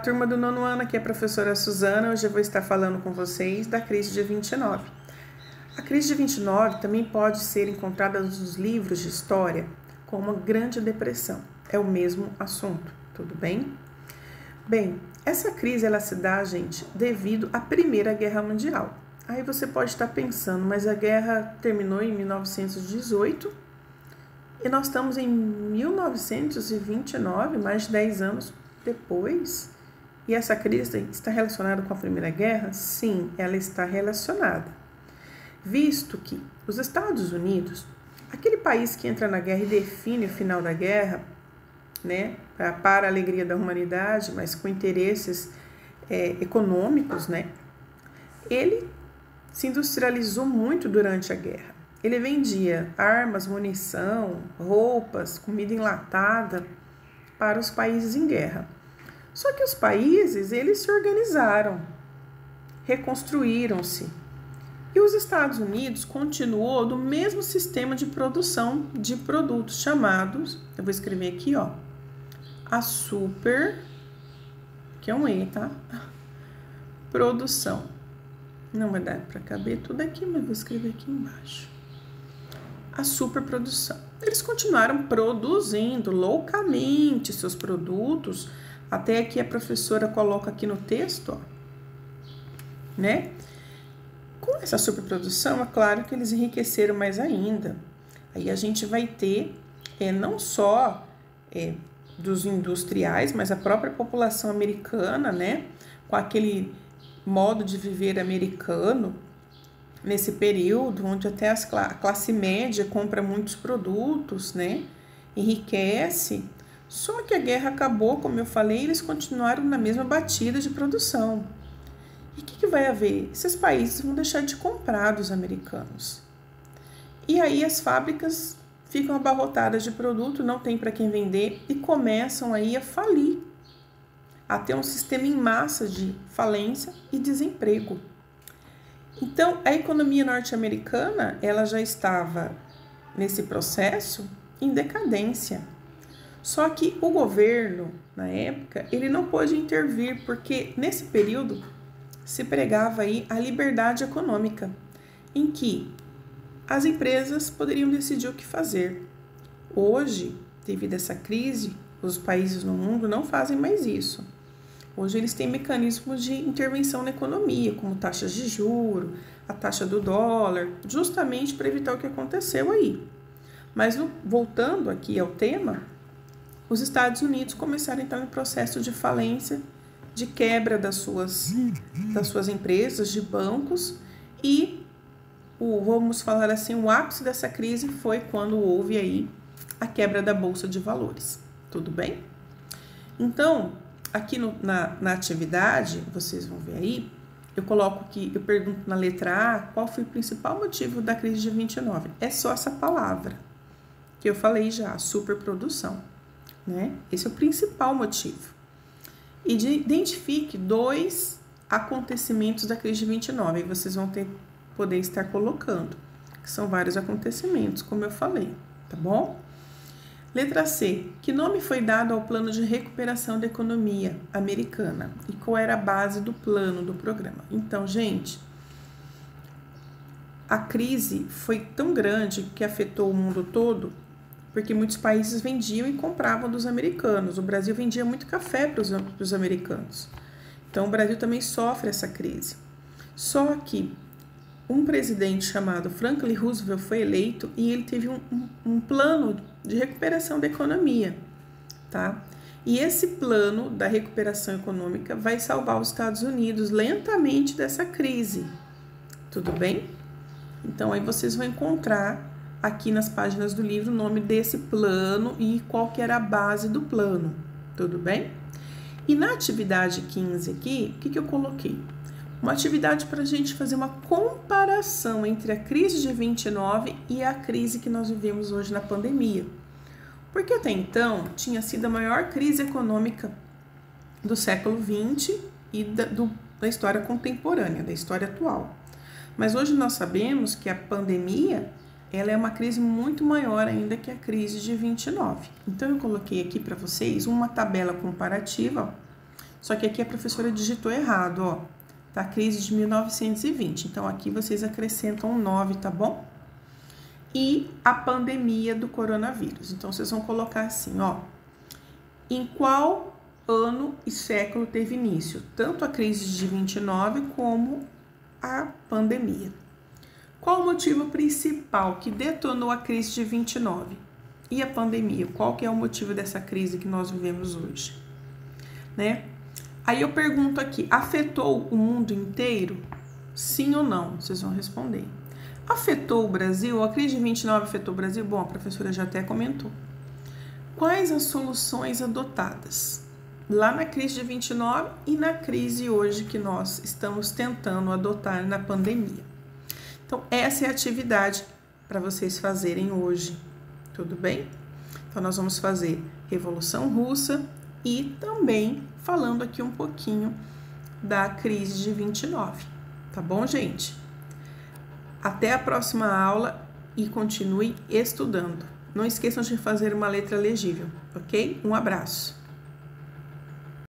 Turma do nono ano, aqui é a professora Suzana. Hoje eu vou estar falando com vocês da crise de 29. A crise de 29 também pode ser encontrada nos livros de história como a Grande Depressão. É o mesmo assunto, tudo bem? Bem, essa crise ela se dá, gente, devido à Primeira Guerra Mundial. Aí você pode estar pensando, mas a guerra terminou em 1918 e nós estamos em 1929, mais de 10 anos depois. E essa crise está relacionada com a Primeira Guerra? Sim, ela está relacionada. Visto que os Estados Unidos, aquele país que entra na guerra e define o final da guerra, né, para a alegria da humanidade, mas com interesses econômicos, né, ele se industrializou muito durante a guerra. Ele vendia armas, munição, roupas, comida enlatada para os países em guerra. Só que os países, eles se organizaram, reconstruíram-se. E os Estados Unidos continuou do mesmo sistema de produção de produtos chamados, eu vou escrever aqui, ó, a super, que é um E, tá? Produção. Não vai dar para caber tudo aqui, mas vou escrever aqui embaixo. A superprodução. Eles continuaram produzindo loucamente seus produtos, até aqui a professora coloca aqui no texto, ó, né? Com essa superprodução, é claro que eles enriqueceram mais ainda. Aí a gente vai ter não só dos industriais, mas a própria população americana, né? Com aquele modo de viver americano, nesse período, onde até a classe média compra muitos produtos, né? Enriquece. Só que a guerra acabou, como eu falei, eles continuaram na mesma batida de produção. E o que vai haver? Esses países vão deixar de comprar dos americanos. E aí as fábricas ficam abarrotadas de produto, não tem para quem vender e começam aí a falir, a ter um sistema em massa de falência e desemprego. Então, a economia norte-americana, ela já estava nesse processo em decadência. Só que o governo, na época, ele não pôde intervir, porque nesse período se pregava aí a liberdade econômica, em que as empresas poderiam decidir o que fazer. Hoje, devido a essa crise, os países no mundo não fazem mais isso. Hoje eles têm mecanismos de intervenção na economia, como taxas de juros, a taxa do dólar, justamente para evitar o que aconteceu aí. Mas voltando aqui ao tema, os Estados Unidos começaram a entrar no processo de falência, de quebra das suas empresas, de bancos, e vamos falar assim, o ápice dessa crise foi quando houve aí a quebra da Bolsa de Valores. Tudo bem? Então, aqui na atividade, vocês vão ver aí, eu coloco aqui, eu pergunto na letra A, qual foi o principal motivo da crise de 29? É só essa palavra, que eu falei já, superprodução, né? Esse é o principal motivo. E identifique 2 acontecimentos da crise de 29, aí vocês vão poder estar colocando, que são vários acontecimentos, como eu falei, tá bom? Letra C. Que nome foi dado ao plano de recuperação da economia americana? E qual era a base do plano do programa? Então, gente, a crise foi tão grande que afetou o mundo todo, porque muitos países vendiam e compravam dos americanos. O Brasil vendia muito café para os americanos. Então, o Brasil também sofre essa crise. Só que um presidente chamado Franklin Roosevelt foi eleito e ele teve um plano de recuperação da economia, tá? E esse plano da recuperação econômica vai salvar os Estados Unidos lentamente dessa crise, tudo bem? Então, aí vocês vão encontrar aqui nas páginas do livro o nome desse plano e qual que era a base do plano, tudo bem? E na atividade 15 aqui, o que eu coloquei? Uma atividade para a gente fazer uma comparação entre a crise de 29 e a crise que nós vivemos hoje na pandemia. Porque até então tinha sido a maior crise econômica do século XX e da história contemporânea, da história atual. Mas hoje nós sabemos que a pandemia ela é uma crise muito maior ainda que a crise de 29. Então eu coloquei aqui para vocês uma tabela comparativa Só que aqui a professora digitou errado, ó. Tá? Crise de 1920. Então, aqui vocês acrescentam 9, tá bom? E a pandemia do coronavírus. Então, vocês vão colocar assim, ó. Em qual ano e século teve início? Tanto a crise de 29 como a pandemia. Qual o motivo principal que detonou a crise de 29? E a pandemia? Qual que é o motivo dessa crise que nós vivemos hoje? Né? Aí eu pergunto aqui, afetou o mundo inteiro? Sim ou não? Vocês vão responder. Afetou o Brasil? A crise de 29 afetou o Brasil? Bom, a professora já até comentou. Quais as soluções adotadas? Lá na crise de 29 e na crise hoje que nós estamos tentando adotar na pandemia. Então, essa é a atividade para vocês fazerem hoje, tudo bem? Então, nós vamos fazer Revolução Russa e também falando aqui um pouquinho da crise de 29, tá bom, gente? Até a próxima aula e continue estudando. Não esqueçam de fazer uma letra legível, ok? Um abraço.